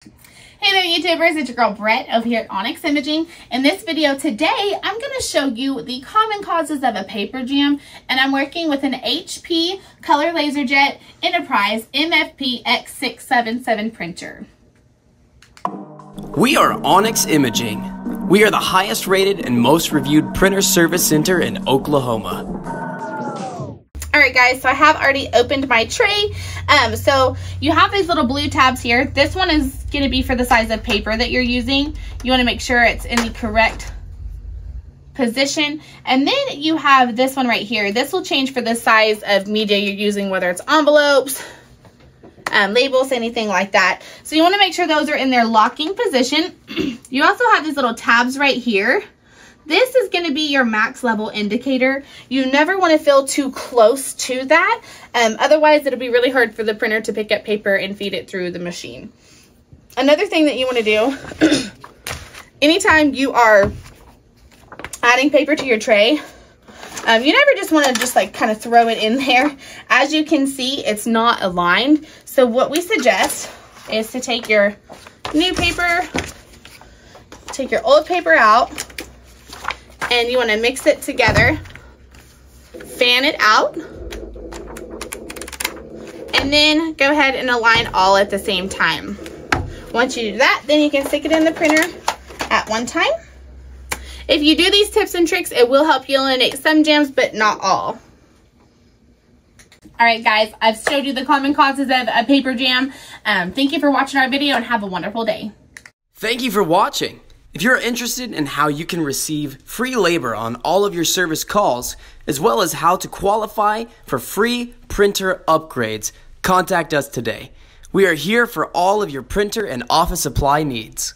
Hey there YouTubers, it's your girl Brett over here at Onyx Imaging. In this video today, I'm going to show you the common causes of a paper jam, and I'm working with an HP Color LaserJet EnterPrise MFP X677 printer. We are Onyx Imaging. We are the highest rated and most reviewed printer service center in Oklahoma. Alright guys, so I have already opened my tray. So you have these little blue tabs here. This one is going to be for the size of paper that you're using. You want to make sure it's in the correct position. And then you have this one right here. This will change for the size of media you're using, whether it's envelopes, labels, anything like that. So you want to make sure those are in their locking position. You also have these little tabs right here. This is going to be your max level indicator. You never want to feel too close to that. Otherwise, it'll be really hard for the printer to pick up paper and feed it through the machine. Another thing that you want to do, anytime you are adding paper to your tray, you never just want to just like kind of throw it in there. As you can see, it's not aligned. So what we suggest is to take your new paper, take your old paper out, and you want to mix it together, fan it out, and then go ahead and align all at the same time. Once you do that, then you can stick it in the printer at one time. If you do these tips and tricks, it will help you eliminate some jams, but not all. Alright guys, I've showed you the common causes of a paper jam. Thank you for watching our video and have a wonderful day. Thank you for watching. If you're interested in how you can receive free labor on all of your service calls, as well as how to qualify for free printer upgrades, contact us today. We are here for all of your printer and office supply needs.